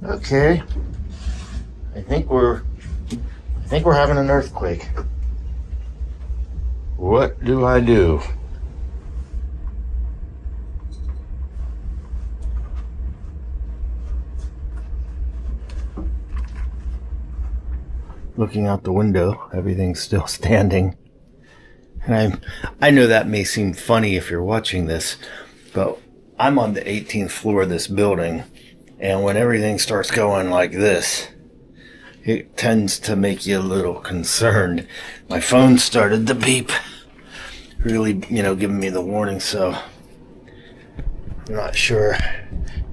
Okay. I think we're having an earthquake. What do I do? Looking out the window, everything's still standing. And I know that may seem funny if you're watching this, but I'm on the 18th floor of this building, and when everything starts going like this, it tends to make you a little concerned. My phone started to beep, really, giving me the warning, so I'm not sure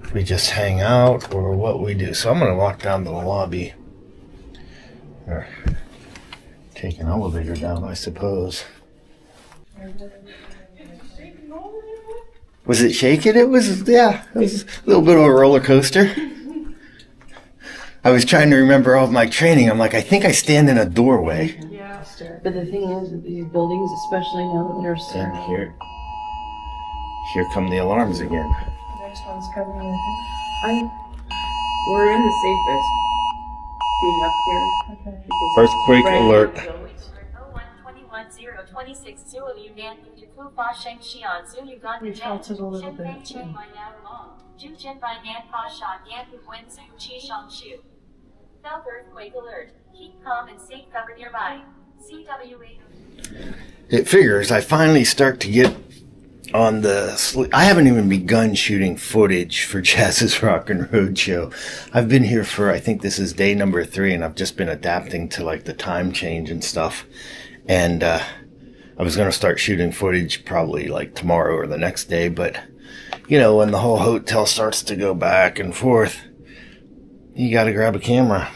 if we just hang out or what we do. So I'm going to walk down to the lobby, or take an elevator down, I suppose. Was it shaking? It was a little bit of a roller coaster. I was trying to remember all of my training. I'm like, I think I stand in a doorway. Yeah, but the thing is, that these buildings, especially now that they're so... And here come the alarms again. The next one's coming, I think. We're in the safest being up here. Okay. Earthquake alert. We felt it a little bit. South earthquake alert. Keep calm and safe cover nearby. CWA. It figures I finally start to get on the... I haven't even begun shooting footage for Jazz's Rockin Roadshow. I've been here for, I think this is day number 3, and I've just been adapting to like the time change and stuff. And I was going to start shooting footage probably like tomorrow or the next day, but when the whole hotel starts to go back and forth, you got to grab a camera.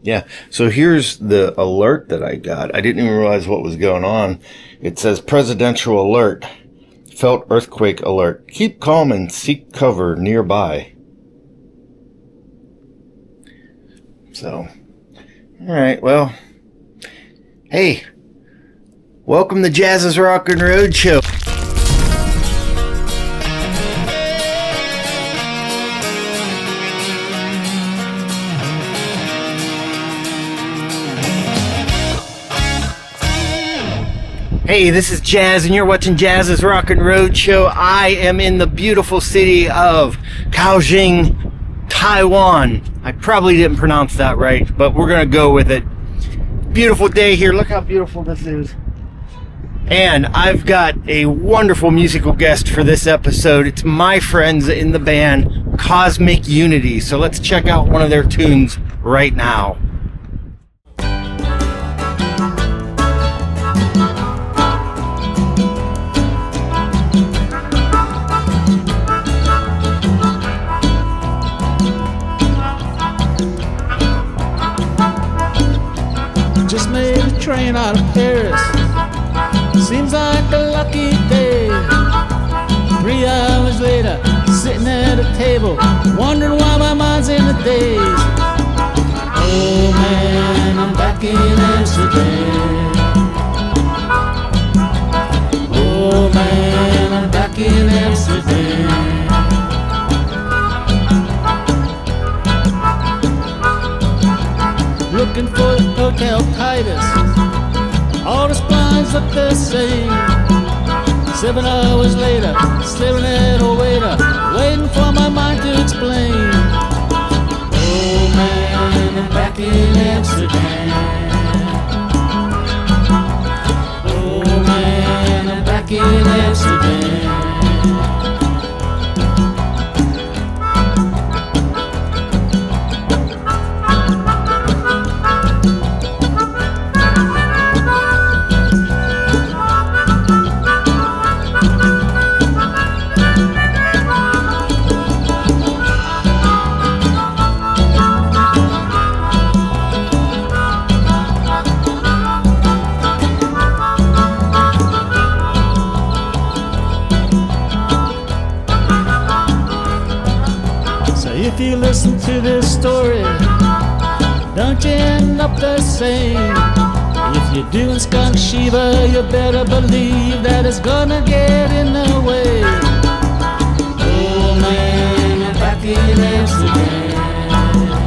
Yeah, so here's the alert that I got. I didn't even realize what was going on. It says presidential alert. Felt earthquake alert. Keep calm and seek cover nearby. So, alright, well, hey, welcome to Jazz's Rockin Roadshow. Hey, this is Jazz, and you're watching Jazz's Rockin Roadshow. I am in the beautiful city of Kaohsiung, Taiwan. I probably didn't pronounce that right, but we're gonna go with it. Beautiful day here. Look how beautiful this is. And I've got a wonderful musical guest for this episode. It's my friends in the band Cosmic Unity. So let's check out one of their tunes right now. Just made a train out of Paris. Seems like a lucky day. 3 hours later, sitting at a table, wondering why my mind's in a daze. Oh man, I'm back in Amsterdam. Oh man, I'm back in Amsterdam. Looking for the Hotel Titus. All the blinds look the same. 7 hours later, staring at a waiter, waiting for my mind to explain. Oh man, I'm back in Amsterdam. Oh man, I'm back in Amsterdam. If you listen to this story, don't you end up the same. If you're doing skunk Shiva, you better believe that it's gonna get in the way. Oh man, I'm back in Amsterdam.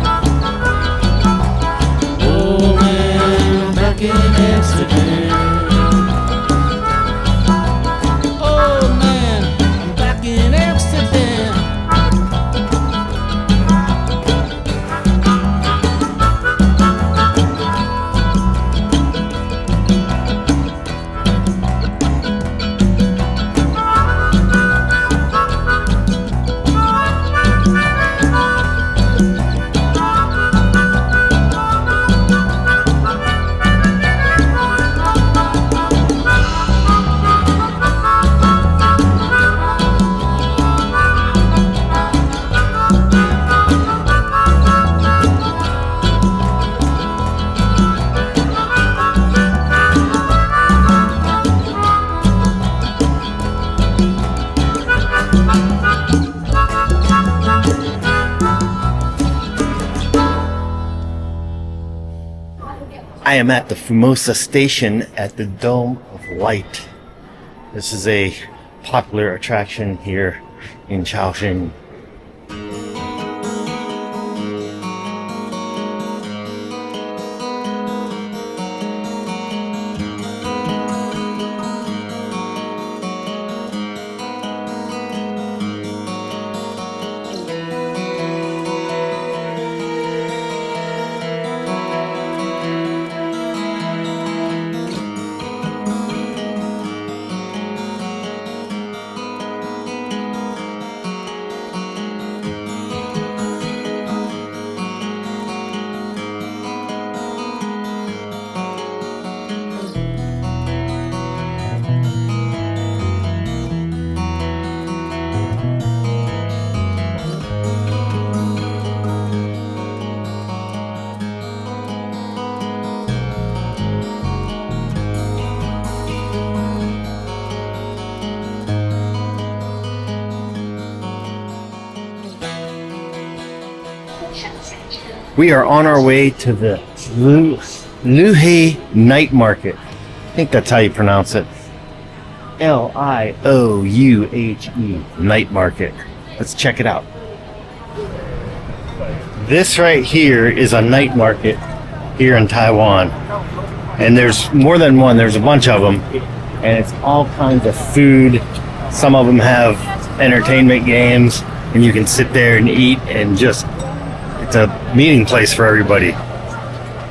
I am at the Fumosa Station at the Dome of Light. This is a popular attraction here in Kaohsiung. We are on our way to the Liuhe Night Market. I think that's how you pronounce it. Liouhe Night Market. Let's check it out. This right here is a night market here in Taiwan. And there's more than one, there's a bunch of them. And it's all kinds of food. Some of them have entertainment games, and you can sit there and eat and just, it's a meeting place for everybody.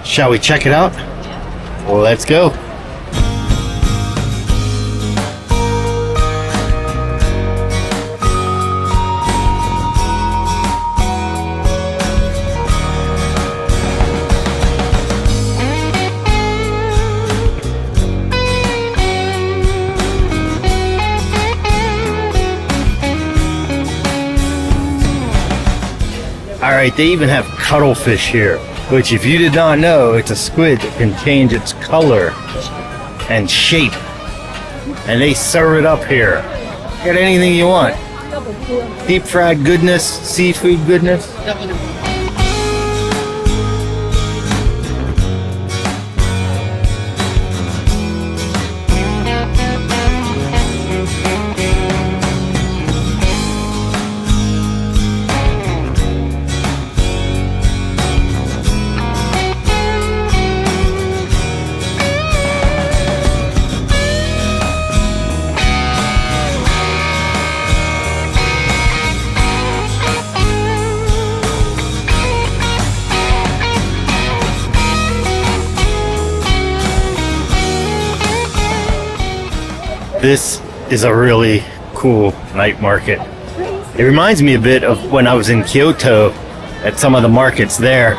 Shall we check it out? Well, let's go. Alright, they even have cuttlefish here, which if you did not know, it's a squid that can change its color and shape. And they serve it up here. Get anything you want. Deep fried goodness, seafood goodness. This is a really cool night market. It reminds me a bit of when I was in Kyoto at some of the markets there.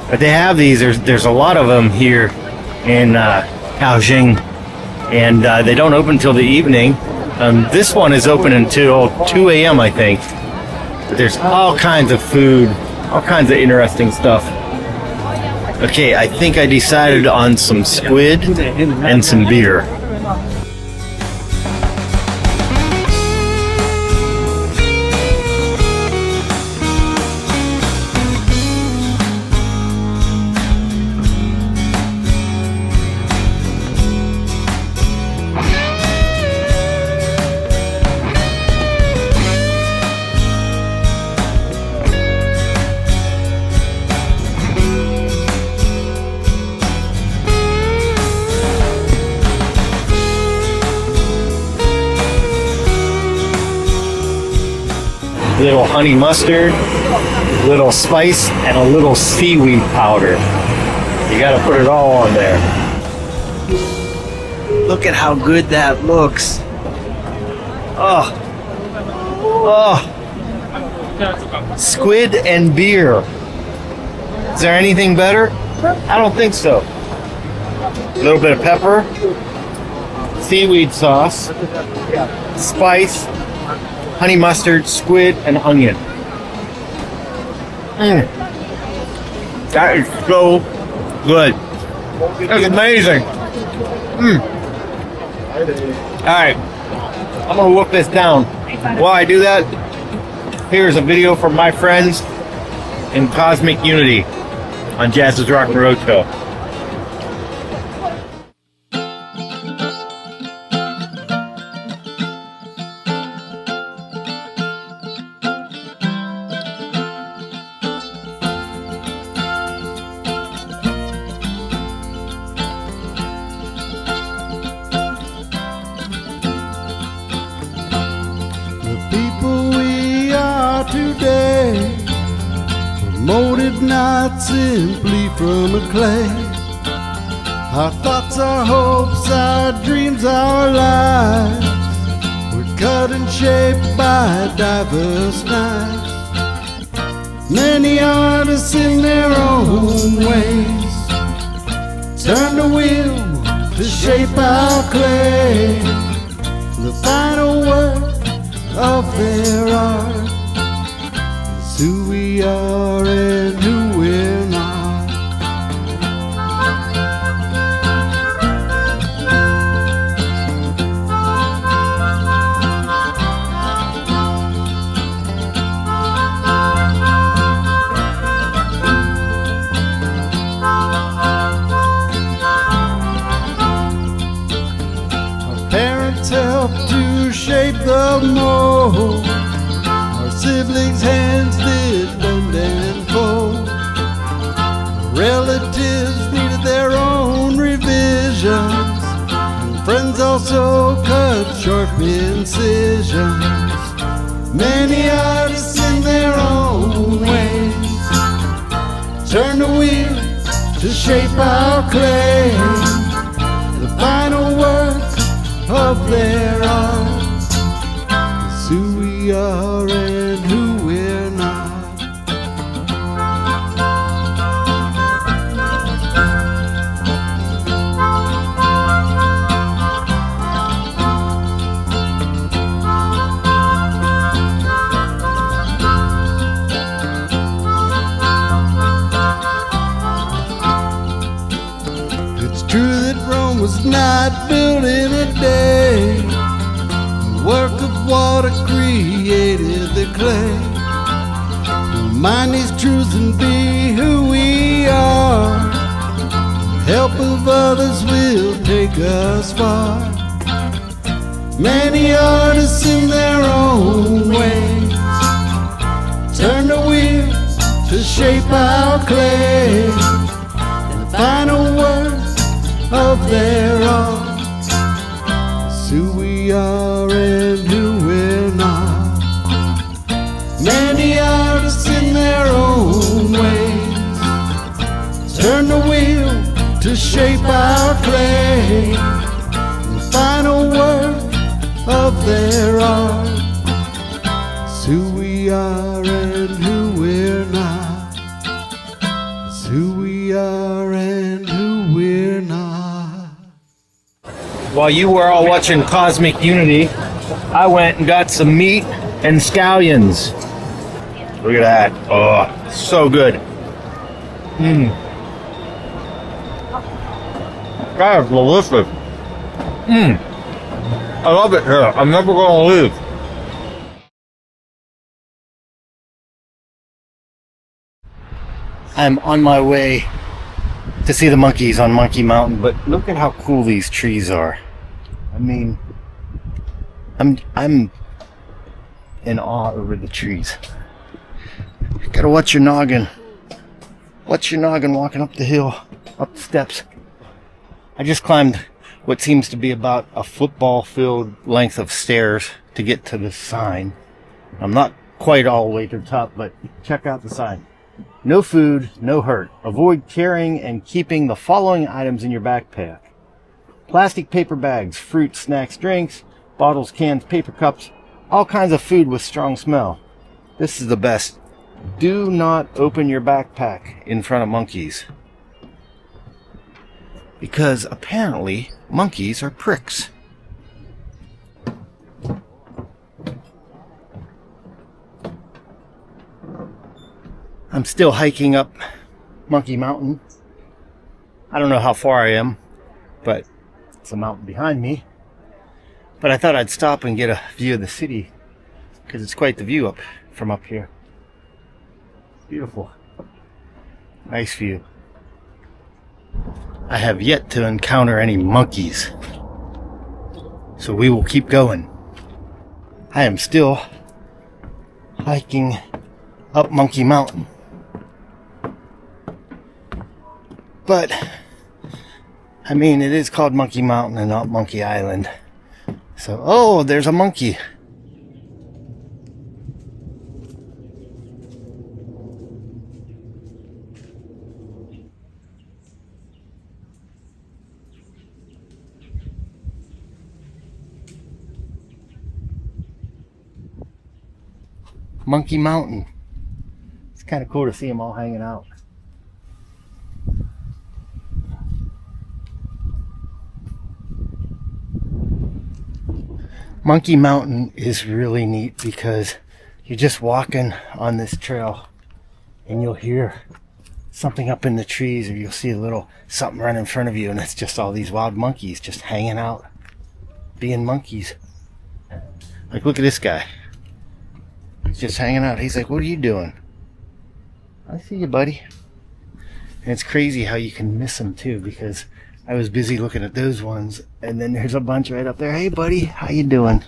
But they have these, there's a lot of them here in Kaohsiung, and they don't open until the evening. This one is open until 2 a.m. I think. But there's all kinds of food, all kinds of interesting stuff. Okay, I think I decided on some squid and some beer. Little honey mustard, little spice, and a little seaweed powder. You gotta put it all on there. Look at how good that looks. Oh. Oh. Squid and beer. Is there anything better? I don't think so. A little bit of pepper, seaweed sauce, spice, honey mustard, squid, and onion. That is so good. That's amazing. Alright, I'm gonna whoop this down. While I do that, here's a video from my friends in Cosmic Unity on Jazz's Rockin Roadshow. molded not simply from a clay. Our thoughts, our hopes, our dreams, our lives were cut and shaped by diverse knives. Many artists in their own ways turn the wheel to shape our clay. The final word of their art is who we are and who we're not. Help to shape the mold. Our siblings' hands did bend and fold. Relatives needed their own revisions, and friends also cut sharp incisions. Many artists in their own ways turn the wheel to shape our clay. The final word of their art is who we are and who we're not. It's true that Rome was not built in a day. The work of water created the clay. Mind these truths and be who we are. The help of others will take us far. Many artists in their own ways turn the wheel to shape our clay. And the final word of their art is who we are and who we're not. Many artists in their own ways turn the wheel to shape our clay. The final word of their art is who we are and who we're not. It's who we are and who we're not. While you were all watching Cosmic Unity, I went and got some meat and scallions. Look at that. Oh, so good. That is delicious. I love it here. I'm never going to leave. I'm on my way to see the monkeys on Monkey Mountain, but look at how cool these trees are. I mean, I'm in awe over the trees. Gotta watch your noggin. Watch your noggin walking up the hill, up the steps. I just climbed what seems to be about a football field length of stairs to get to this sign. I'm not quite all the way to the top, but check out the sign. No food, no hurt. Avoid carrying and keeping the following items in your backpack: plastic paper bags, fruit, snacks, drinks, bottles, cans, paper cups, all kinds of food with strong smell. This is the best. Do not open your backpack in front of monkeys, because apparently monkeys are pricks. I'm still hiking up Monkey Mountain. I don't know how far I am, but it's a mountain behind me. But I thought I'd stop and get a view of the city, because it's quite the view from up here. It's beautiful. Nice view. I have yet to encounter any monkeys, so we will keep going. I am still hiking up Monkey Mountain. But, I mean, it is called Monkey Mountain and not Monkey Island. So, oh, there's a monkey. Monkey Mountain. It's kind of cool to see them all hanging out. Monkey Mountain is really neat because you're just walking on this trail and you'll hear something up in the trees, or you'll see a little something run in front of you, and it's just all these wild monkeys just hanging out, being monkeys. Like, look at this guy. He's just hanging out. He's like, what are you doing? I see you, buddy. And it's crazy how you can miss them too, because I was busy looking at those ones, and then there's a bunch right up there. Hey, buddy, how you doing?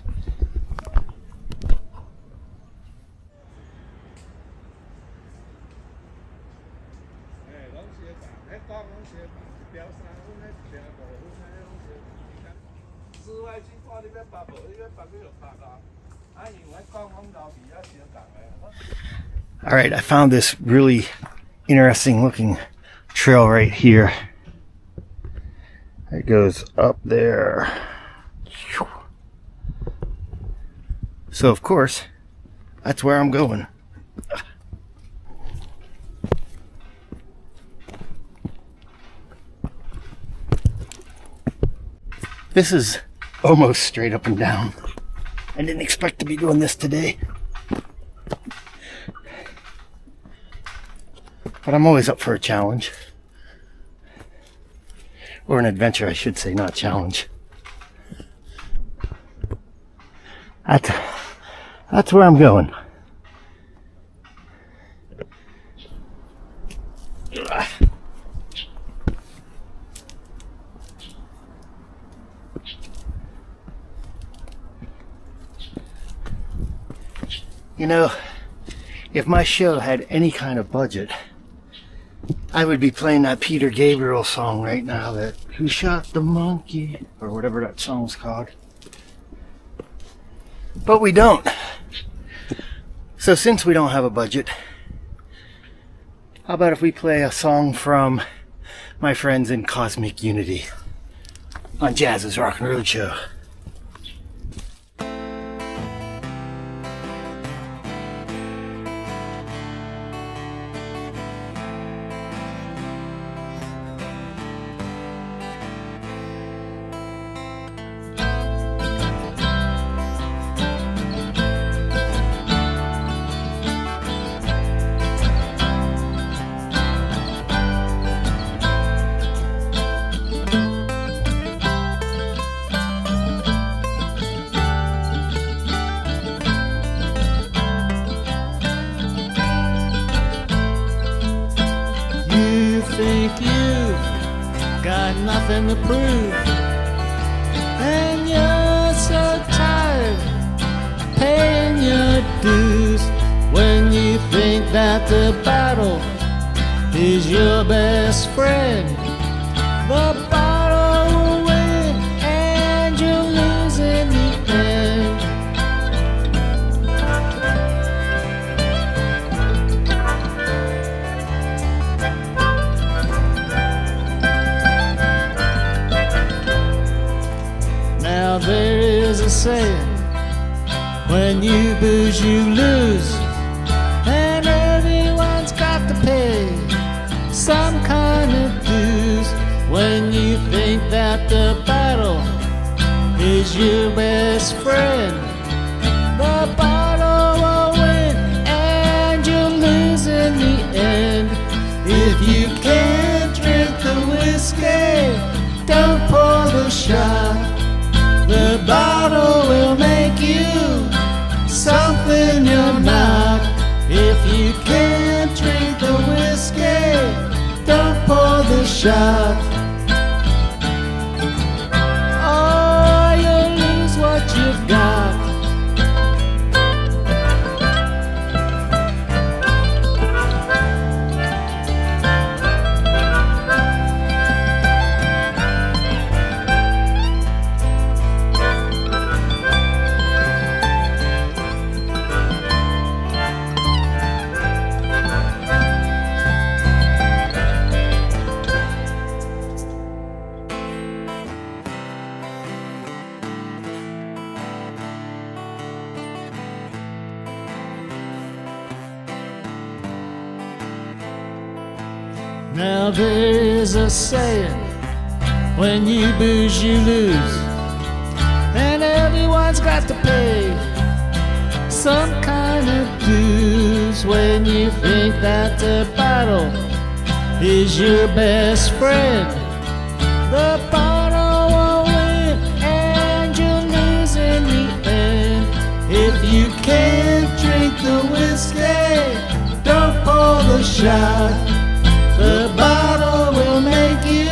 All right, I found this really interesting looking trail right here. It goes up there. So of course, that's where I'm going. This is almost straight up and down. I didn't expect to be doing this today. But I'm always up for a challenge. Or an adventure, I should say, not challenge. That's where I'm going. You know, if my show had any kind of budget, I would be playing that Peter Gabriel song right now, that Who Shot the Monkey, or whatever that song's called. But we don't. So since we don't have a budget, how about if we play a song from my friends in Cosmic Unity on Jazz's Rockin Roadshow. Think you've got nothing to prove, and you're so tired paying your dues when you think that the battle is your best friend. The battle will win and you'll lose in the end. Now there is a saying, when you booze you lose, and everyone's got to pay some kind of dues. When you think that the battle is your best friend, the battle will win and you'll lose in the end. If you can't drink the whiskey, don't pour the shot. The bottle will make you something you're not. If you can't drink the whiskey, don't pour the shot. Oh, you'll lose what you've got. Now there's a saying, when you booze, you lose. And everyone's got to pay some kind of dues when you think that the bottle is your best friend. The bottle will win and you'll lose in the end. If you can't drink the whiskey, don't pour the shot. The bottle will make you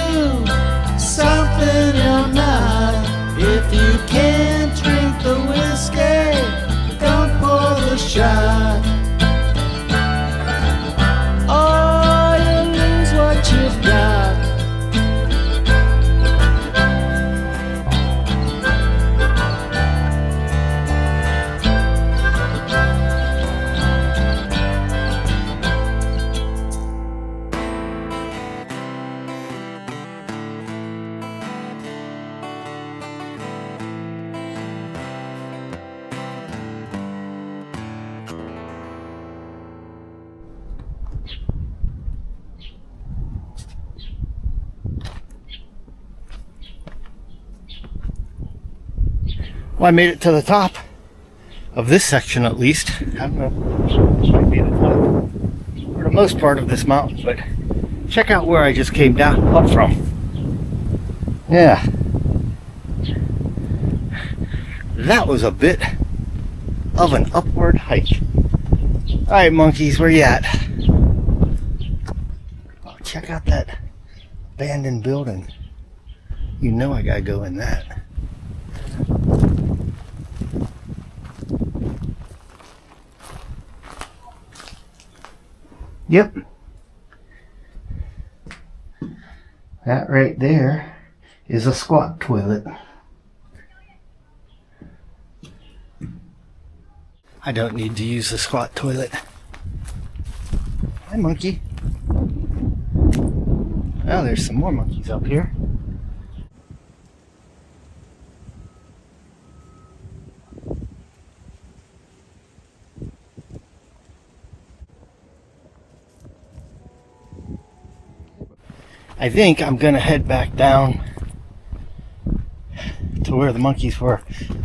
something you're not. If you can't drink the whiskey, don't pour the shot. Oh, you lose what you've got. Well, I made it to the top of this section at least. I don't know, it might be the top or the most part of this mountain, but check out where I just came down up from. Yeah, that was a bit of an upward hike. Alright, monkeys, where you at? Oh, check out that abandoned building. You know I gotta go in that. Yep. That right there is a squat toilet. I don't need to use the squat toilet. Hi, monkey. Oh, there's some more monkeys up here. I think I'm gonna head back down to where the monkeys were.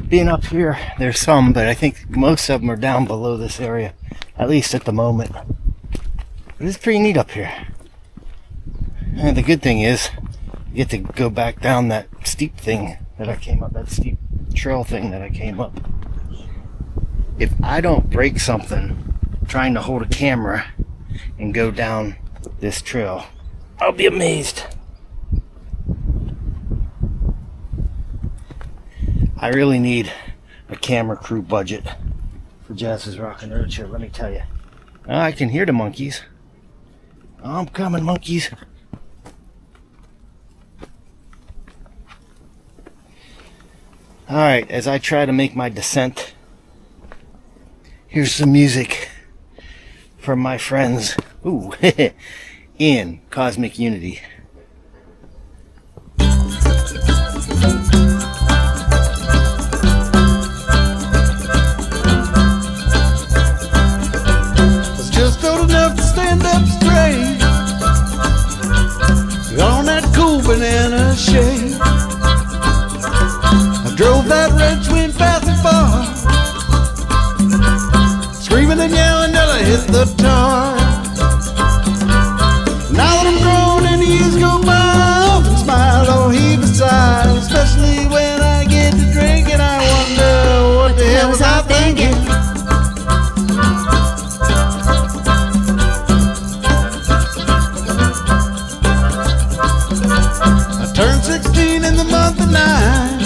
Being up here, there's some, but I think most of them are down below this area, at least at the moment. But it's pretty neat up here. And the good thing is, you get to go back down that steep thing that I came up, that steep trail thing that I came up. If I don't break something trying to hold a camera and go down this trail, I'll be amazed. I really need a camera crew budget for Jazz's Rockin Roadshow, let me tell you. Oh, I can hear the monkeys. Oh, I'm coming, monkeys. Alright, as I try to make my descent, here's some music from my friends. Ooh, in Cosmic Unity. Was just old enough to stand up straight on that cool banana shade. I drove that red twin fast and far, screaming and yelling till I hit the tar. Now that I'm grown and the years go by, I often smile or heave a sigh, especially when I get to drink and I wonder what the hell was I thinking. I turned 16 in the month of 9,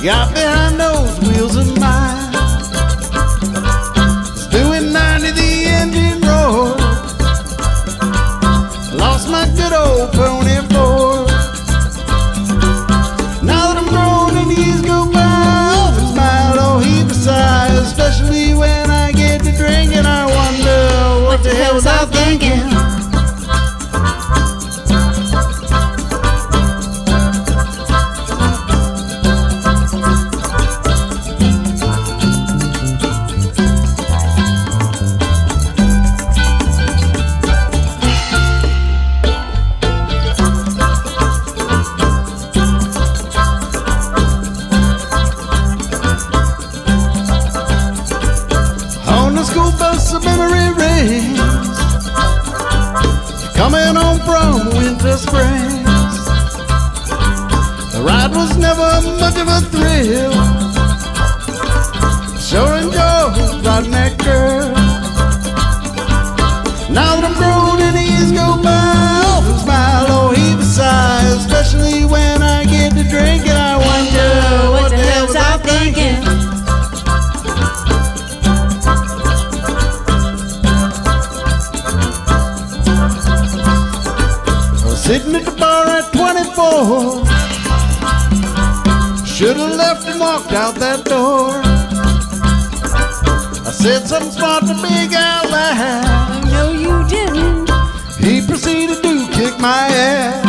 got behind those wheels of mine, was doing 90 the engine roar, lost my good old pony Ford. Now that I'm grown and the years go by, I often smile or heave a sigh, especially when I get to drink and I wonder what the hell was I thinking. Now that I'm grown and years go by, I often smile or heave a sigh, especially when I get to drinking. I wonder what the hell was I thinking? I was sitting at the bar at 24. Should've left and walked out that door. I said something smart to big out loud. No, you didn't. He proceeded to kick my ass.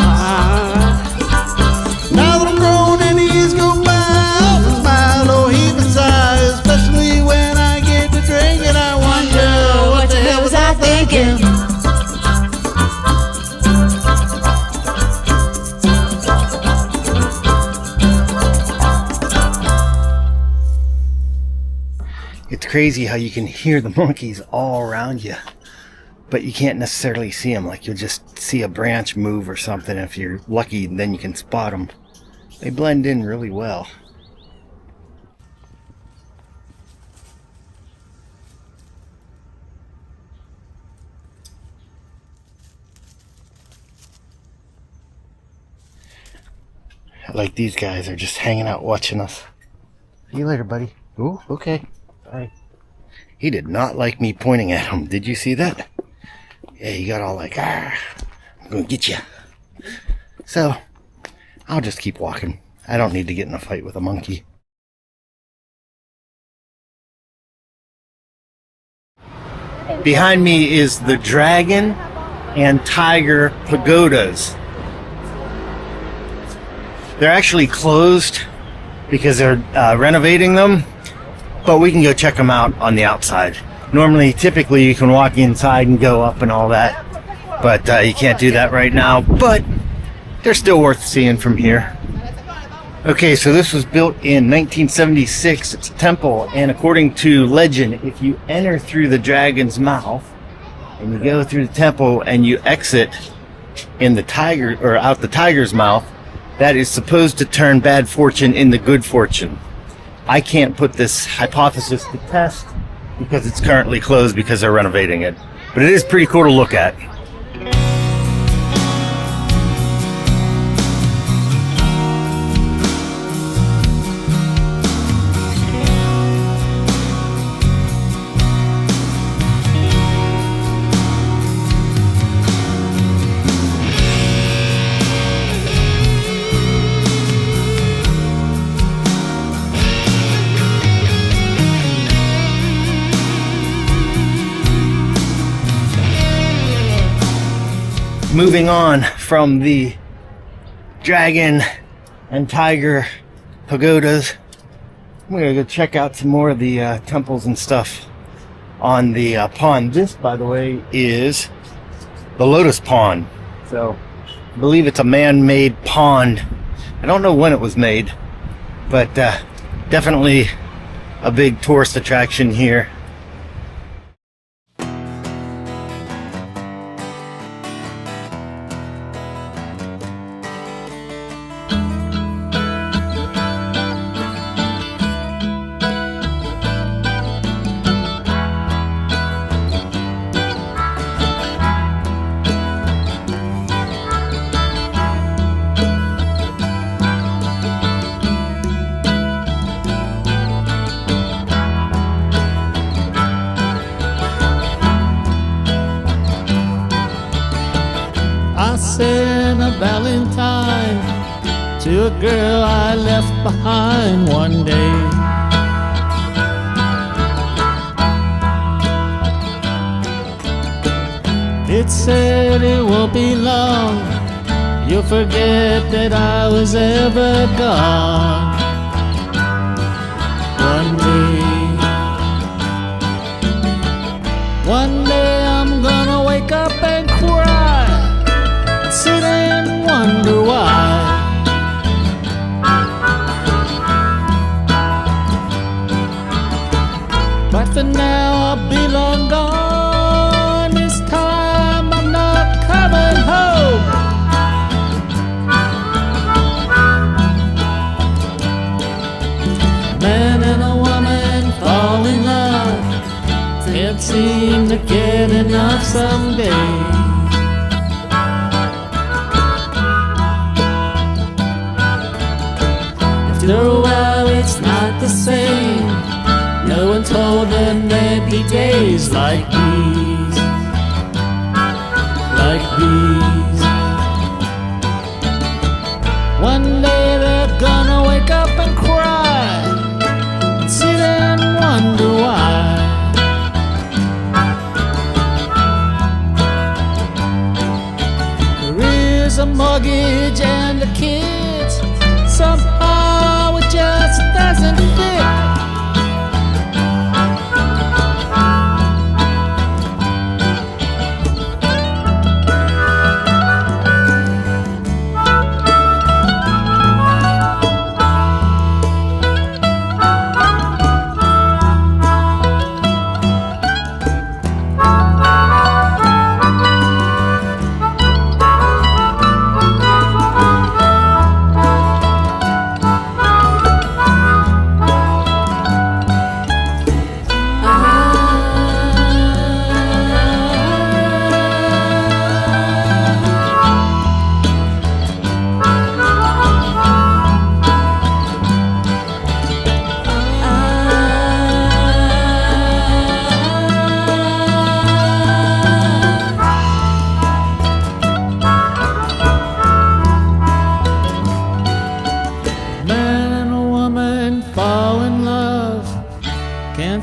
Now that I'm grown and years go by, I often smile or heave a sigh, especially when I get to drinking. I wonder what the hell was I thinking? It's crazy how you can hear the monkeys all around you, but you can't necessarily see them. Like, you'll just see a branch move or something. If you're lucky, then you can spot them. They blend in really well. Like, these guys are just hanging out watching us. See you later, buddy. Ooh, okay. Bye. He did not like me pointing at him. Did you see that? Yeah, he got all like, I'm gonna get you. So, I'll just keep walking. I don't need to get in a fight with a monkey. Behind me is the dragon and tiger pagodas. They're actually closed because they're renovating them, but we can go check them out on the outside. Normally, typically, you can walk inside and go up and all that, but you can't do that right now, but they're still worth seeing from here. Okay, so this was built in 1976. It's a temple, and according to legend, if you enter through the dragon's mouth and you go through the temple and you exit in the tiger, or out the tiger's mouth, that is supposed to turn bad fortune into good fortune. I can't put this hypothesis to test because it's currently closed because they're renovating it. But it is pretty cool to look at. Moving on from the dragon and tiger pagodas, I'm gonna go check out some more of the temples and stuff on the pond. This, by the way, is the Lotus Pond. So I believe it's a man-made pond. I don't know when it was made, but definitely a big tourist attraction here. I sent a valentine to a girl I left behind one day. It said it won't be long, you'll forget that I was ever gone. One day I'm gonna wake up and cry, sit and wonder why. But for now I'll be long gone. This time I'm not coming home. get enough someday. After a while it's not the same. No one told them there'd be days like these. Like these. One day they're gonna wake up and cry and sit and wonder why. There is a mortgage and the kids, somehow it just doesn't fit.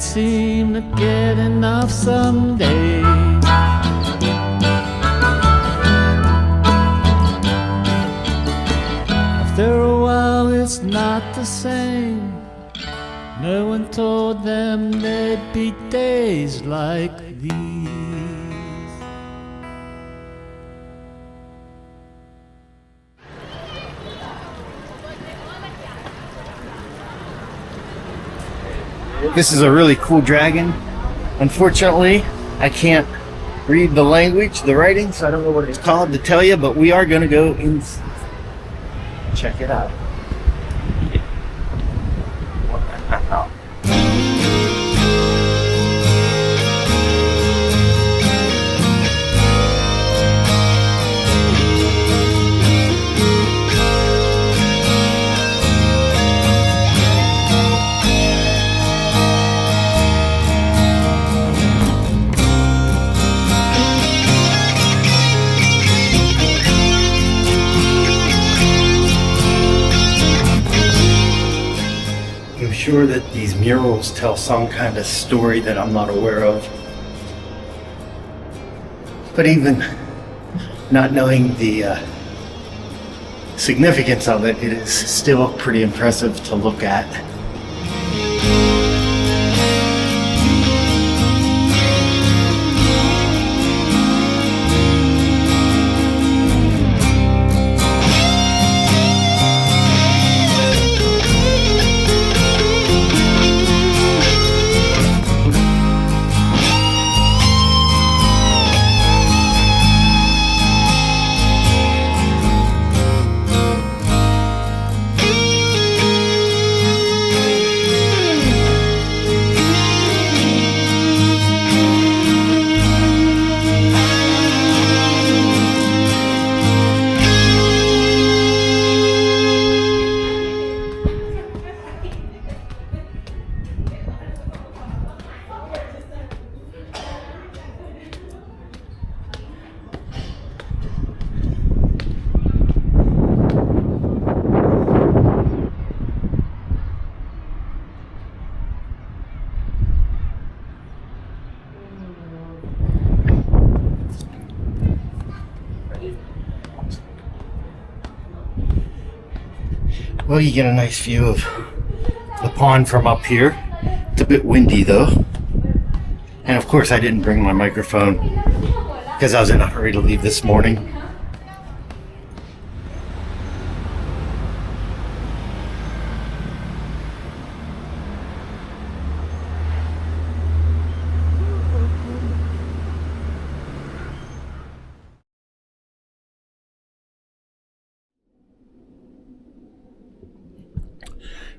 Seem to get enough someday. After a while it's not the same. No one told them there'd be days like these. This is a really cool dragon. Unfortunately, I can't read the language, the writing, so I don't know what it's called to tell you, but we are going to go and check it out. I'm sure that these murals tell some kind of story that I'm not aware of. But even not knowing the significance of it, it is still pretty impressive to look at. Well, you get a nice view of the pond from up here. It's a bit windy though. And of course I didn't bring my microphone because I was in a hurry to leave this morning.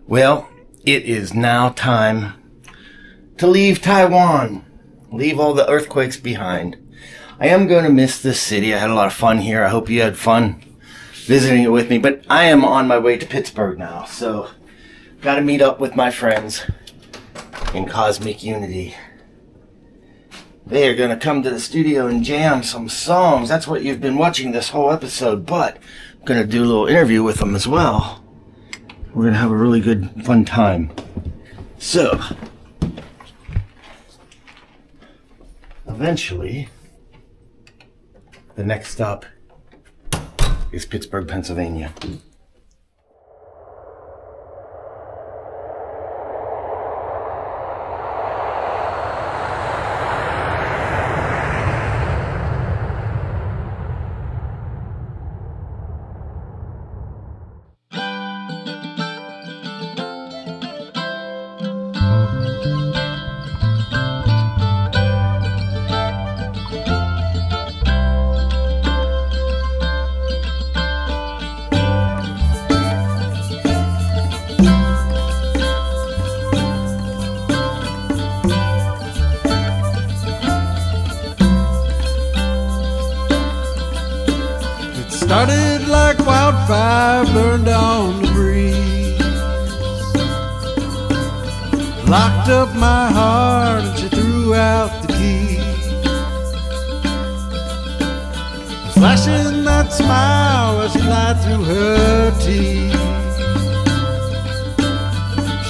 Well, it is now time to leave Taiwan. leave all the earthquakes behind. I am going to miss this city. I had a lot of fun here. I hope you had fun visiting it with me. But I am on my way to Pittsburgh now, so got to meet up with my friends in Cosmic Unity. They are going to come to the studio and jam some songs. That's what you've been watching this whole episode, but I'm going to do a little interview with them as well. We're going to have a really good, fun time. So, eventually, the next stop is Pittsburgh, Pennsylvania. Started like wildfire, burned on the breeze. Locked up my heart and she threw out the key. Flashing that smile as she lied through her teeth.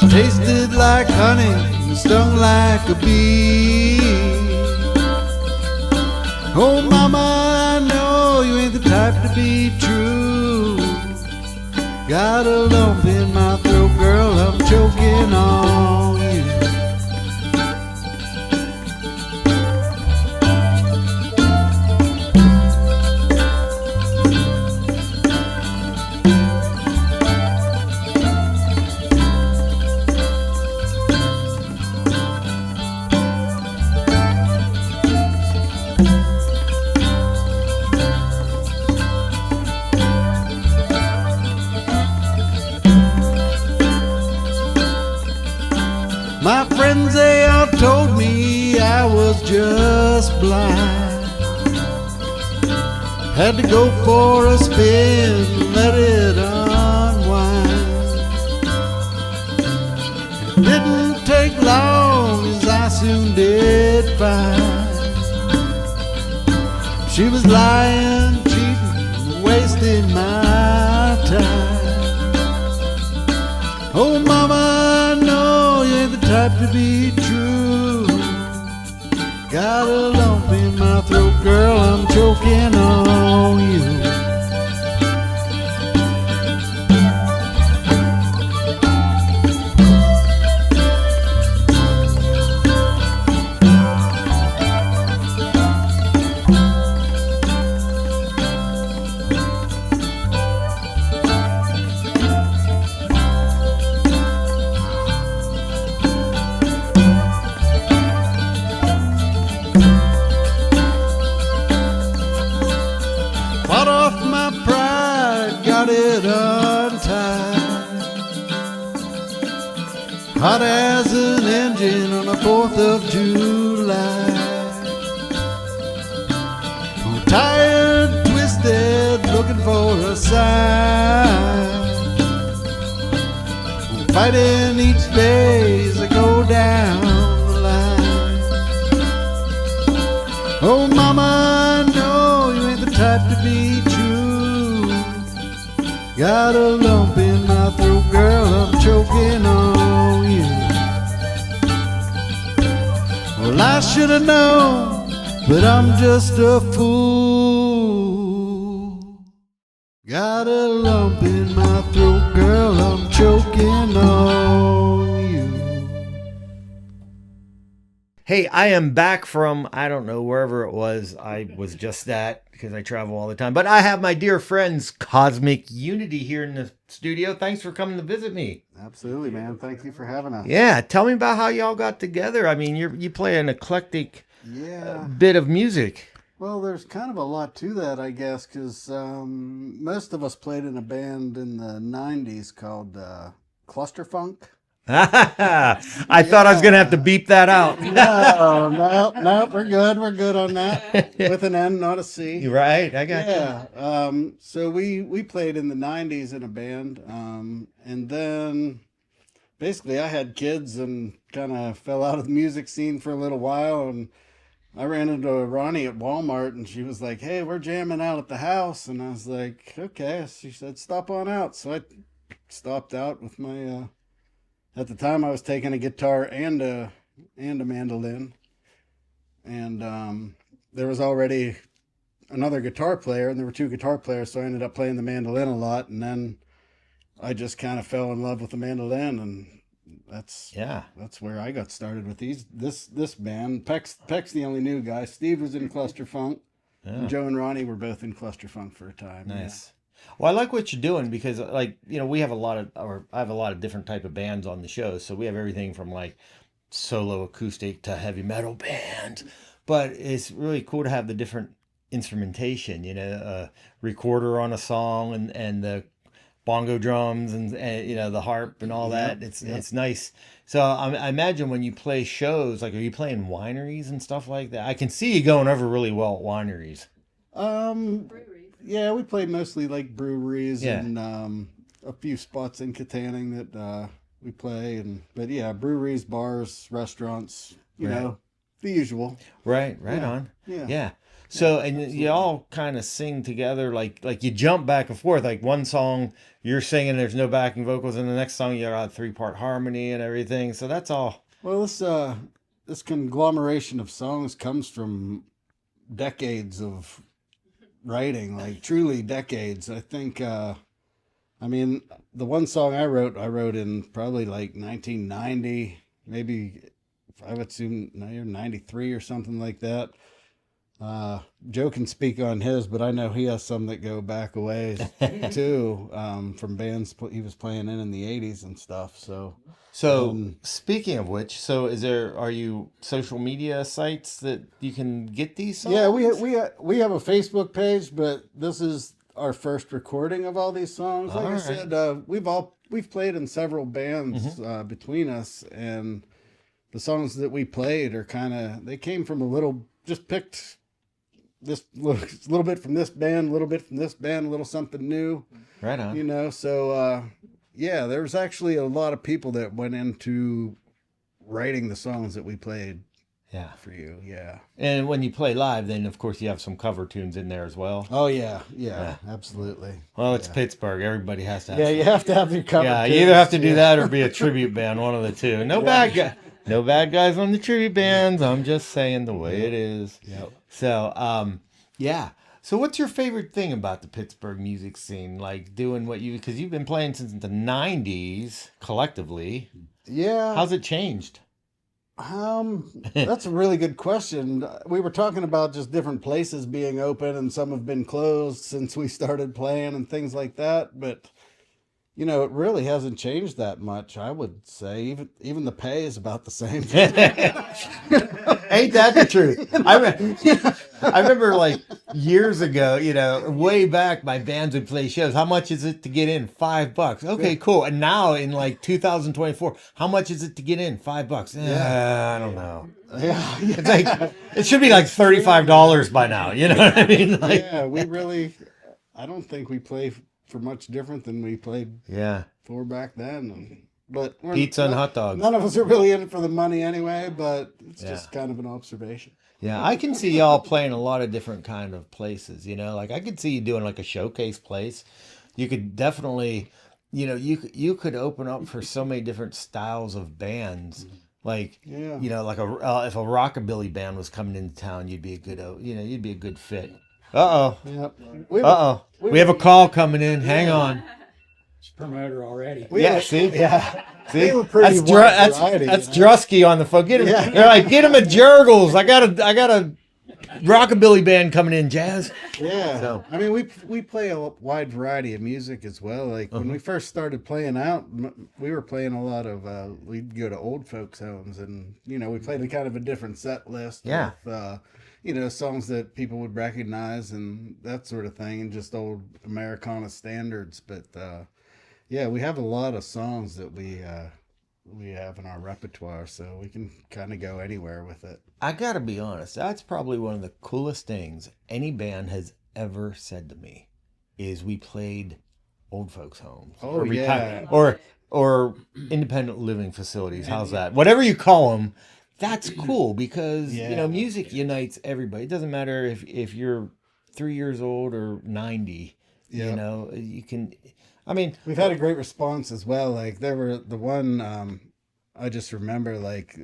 She tasted like honey and stung like a bee. Oh mama, I know you ain't the type to be true. Got a lump in my throat, girl, I'm choking on you. My friends, they all told me I was just blind. Had to go for a spin and let it unwind. It didn't take long, as I soon did find. She was lying, cheating, wasting my time. Oh mama, I know you ain't the type to be true. Got a lump in my throat, girl, I'm choking on you. Fought off my pride, got it untied. Hot as an engine on the 4th of July. I'm tired, twisted, looking for a sign. I'm fighting each day as I go down the line. Oh mama, I know you ain't the type to be true. Got a lump in my throat, girl, I'm choking on you. Well, I should have known, but I'm just a fool. Got a lump in my throat, girl, I'm choking on you. Hey, I am back from, I don't know, wherever it was. I was just at, because I travel all the time. But I have my dear friends, Cosmic Unity, here in the studio. Thanks for coming to visit me. Absolutely, man. Thank you for having us. Yeah, tell me about how y'all got together. I mean, you play an eclectic Yeah. bit of music. Well, there's kind of a lot to that, I guess, because most of us played in a band in the 90s called Cluster Funk. I thought I was going to have to beep that out. No, we're good. We're good on that. With an N, not a C. You're right. I got you. Yeah. So we played in the '90s in a band, and then basically I had kids and kind of fell out of the music scene for a little while, and I ran into Ronnie at Walmart, and she was like, "Hey, we're jamming out at the house," and I was like, "Okay." She said, "Stop on out." So I stopped out with my. At the time, I was taking a guitar and a mandolin, and there was already another guitar player, and there were two guitar players, so I ended up playing the mandolin a lot, and then I just kind of fell in love with the mandolin, and that's where I got started with this band. Peck's the only new guy. Steve was in Cluster Funk. Yeah. Joe and Ronnie were both in Cluster Funk for a time. Nice. Yeah. Well, I like what you're doing because, like, you know, I have a lot of different type of bands on the show. So we have everything from like solo acoustic to heavy metal band, but it's really cool to have the different instrumentation. You know, a recorder on a song and the bongo drums and you know the harp and all that. It's nice. So I imagine when you play shows, like, are you playing wineries and stuff like that? I can see you going over really well at wineries. Yeah, we played mostly like breweries and a few spots in Katanning that we play, but yeah, breweries, bars, restaurants, you know, the usual. Right on. Yeah. So and you all kind of sing together, like you jump back and forth. Like one song you're singing, there's no backing vocals, and the next song you got a 3-part harmony and everything. So that's all. Well, this conglomeration of songs comes from decades of writing, like truly decades. I think I mean, the one song I wrote in probably like 1990, maybe I would assume 93 or something like that. Joe can speak on his, but I know he has some that go back a ways too, from bands he was playing in the 80s and stuff. So speaking of which, are you social media sites that you can get these songs? Yeah, we have a Facebook page, but this is our first recording of all these songs. Like I said, we've played in several bands between us, and the songs that we played they came from just picked this little bit from this band, a little bit from this band, a little something new. Right on. You know, so yeah, there's actually a lot of people that went into writing the songs that we played. Yeah. For you, yeah. And when you play live, then of course you have some cover tunes in there as well. Oh yeah, absolutely. Well, it's Pittsburgh. Everybody has to have. Yeah, you have to have your cover. Yeah, tunes. you either have to do that or be a tribute band, one of the two. No bad guys on the tribute bands. I'm just saying the way it is. Yep. So, yeah. So what's your favorite thing about the Pittsburgh music scene? Like doing because you've been playing since the 90s collectively. Yeah. How's it changed? That's a really good question. We were talking about just different places being open, and some have been closed since we started playing and things like that. But you know, it really hasn't changed that much. I would say even the pay is about the same. Ain't that the truth? I remember like years ago, you know, way back, my bands would play shows. How much is it to get in? $5. Okay, cool. And now in like 2024, how much is it to get in? $5. I don't know. Yeah. It's like it should be like $35 by now. You know what I mean? Like, yeah, I don't think we play for much different than we played for back then. But pizza and hot dogs. None of us are really in it for the money anyway, but it's just kind of an observation. Yeah, I can see y'all playing a lot of different kind of places, you know? Like I could see you doing like a showcase place. You could definitely, you know, you could open up for so many different styles of bands. Like, you know, like if a rockabilly band was coming into town, you'd be a good fit. Uh-oh. Yep. We have a call coming in. Hang on. It's promoter already. See? Yeah. See? We were pretty That's Drusky on the phone. Get him. They're like, get him a Jurgles. I got a rockabilly band coming in, Jazz. Yeah. So. I mean, we play a wide variety of music as well. Like when we first started playing out, we were playing a lot of, we'd go to old folks' homes, and, you know, we played a kind of a different set list. Yeah. With, you know, songs that people would recognize and that sort of thing, and just old Americana standards. But, yeah, we have a lot of songs that we we have in our repertoire, so we can kind of go anywhere with it. I gotta be honest, that's probably one of the coolest things any band has ever said to me is we played old folks' homes. Oh, or yeah. or independent living facilities. How's that? Whatever you call them, that's cool because Yeah. music unites everybody. It doesn't matter if you're 3 years old or 90. Yeah. You can. I mean, We've had a great response as well. Like there were the one I just remember, like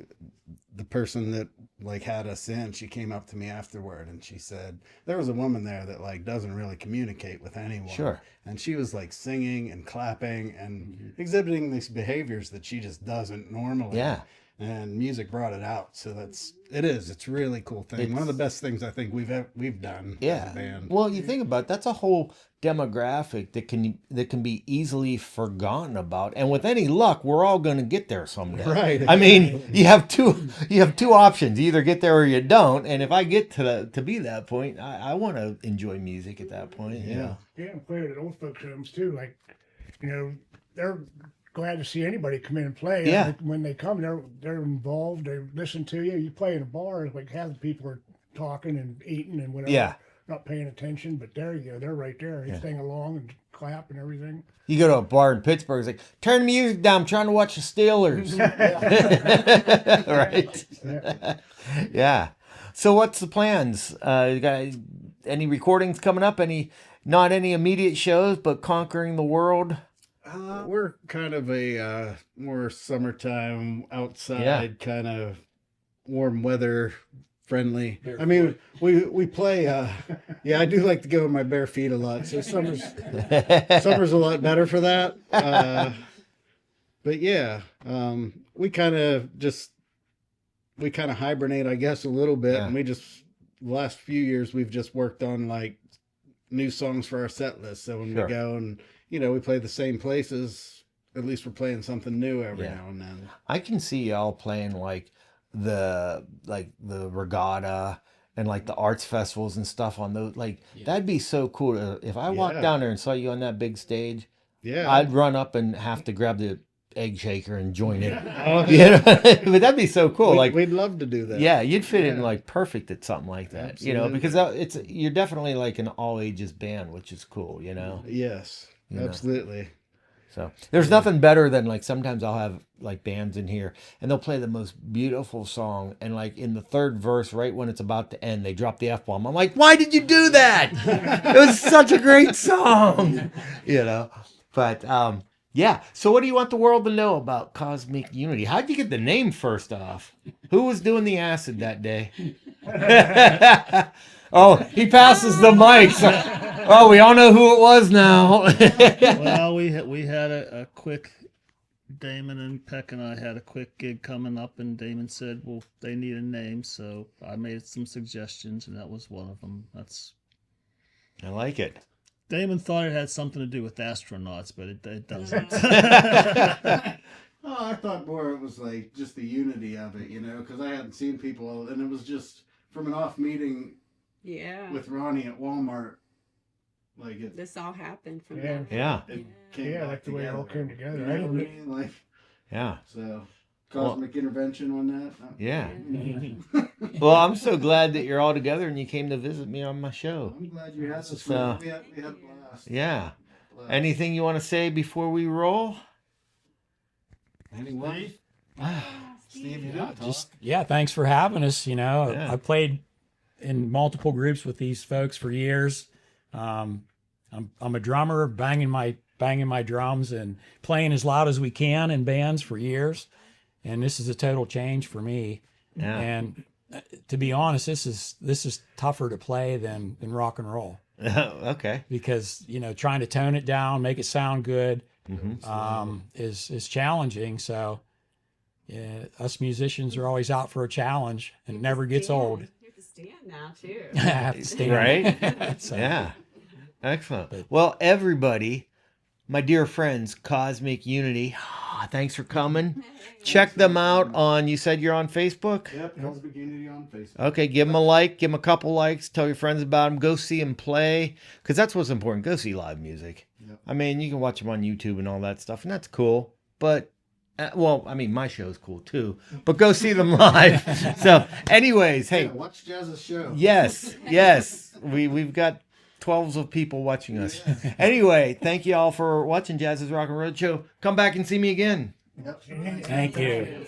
the person that like had us in, she came up to me afterward and she said there was a woman there that like doesn't really communicate with anyone. Sure. And she was like singing and clapping and exhibiting these behaviors that she just doesn't normally. Yeah. And music brought it out. So it's a really cool thing. One of the best things I think we've done as a band. Well, you think about it, that's a whole demographic that can be easily forgotten about, and with any luck, we're all going to get there someday. Right. I mean, you have two options: you either get there or you don't. And if I get to be that point, I want to enjoy music at that point. Yeah. Yeah, and play at old folks' homes too. Like, they're glad to see anybody come in and play. Yeah. And when they come, they're involved. They listen to you. You play in a bar, like half the people are talking and eating and whatever. Yeah. Not paying attention, but there you go. They're right there. They sing along and clap and everything. You go to a bar in Pittsburgh, it's like, turn the music down. I'm trying to watch the Steelers. Right. Yeah. So what's the plans? You got any recordings coming up? Not any immediate shows, but conquering the world? We're kind of a more summertime outside kind of warm weather friendly. I mean, we play. I do like to go in my bare feet a lot. So summer's a lot better for that. But yeah, we kind of hibernate, I guess, a little bit. Yeah. And the last few years we've just worked on like new songs for our set list. So when we go and we play the same places, at least we're playing something new every now and then. I can see y'all playing like the regatta and like the arts festivals and stuff on those. Like that'd be so cool if I walked down there and saw you on that big stage. Yeah, I'd run up and have to grab the egg shaker and join in. But that'd be so cool. We'd love to do that. Yeah, you'd fit in like perfect at something like that. Absolutely. Because you're definitely like an all ages band, which is cool. Yes. Absolutely. So there's nothing better than like sometimes I'll have like bands in here and they'll play the most beautiful song and like in the third verse, right when it's about to end, they drop the F-bomb. I'm like, why did you do that? It was such a great song, But yeah. So what do you want the world to know about Cosmic Unity? How'd you get the name first off? Who was doing the acid that day? Oh, he passes the mic. Oh, we all know who it was now. Well, we had a quick, Damon and Peck and I had a quick gig coming up, and Damon said, well, they need a name, so I made some suggestions, and that was one of them. I like it. Damon thought it had something to do with astronauts, but it doesn't. I thought more it was like just the unity of it, because I hadn't seen people, and it was just from an off meeting with Ronnie at Walmart. Like this all happened from Yeah. that. Yeah. It came Yeah, back like the way it all together. came together. You I know didn't what I mean? Like, Yeah. so cosmic intervention on that. Yeah. Well, I'm so glad that you're all together and you came to visit me on my show. I'm glad you had us. So, We had a blast. Yeah. Anything you want to say before we roll? Anyone? Steve, you didn't talk. Thanks for having us. Yeah. I played in multiple groups with these folks for years. I'm a drummer, banging my drums and playing as loud as we can in bands for years. And this is a total change for me. Yeah. And to be honest, this is tougher to play than rock and roll. Okay. Because trying to tone it down, make it sound good, is challenging. So us musicians are always out for a challenge, and it never gets old. You have to stand now too. I have to stand. Right? So, Yeah. Excellent. Well, everybody, my dear friends, Cosmic Unity, thanks for coming. Check them out on, you said you're on Facebook? Yep, Cosmic Unity on Facebook. Okay, give them a like, give them a couple likes, tell your friends about them, go see them play, because that's what's important. Go see live music. Yep. I mean, you can watch them on YouTube and all that stuff, and that's cool, but Well, I mean, my show's cool too, but go see them live. So, anyways, hey, watch Jazz's show. yes, we've got 12s of people watching us. Anyway, thank you all for watching Jazz's Rockin' Roadshow. Come back and see me again. Yep. Thank you.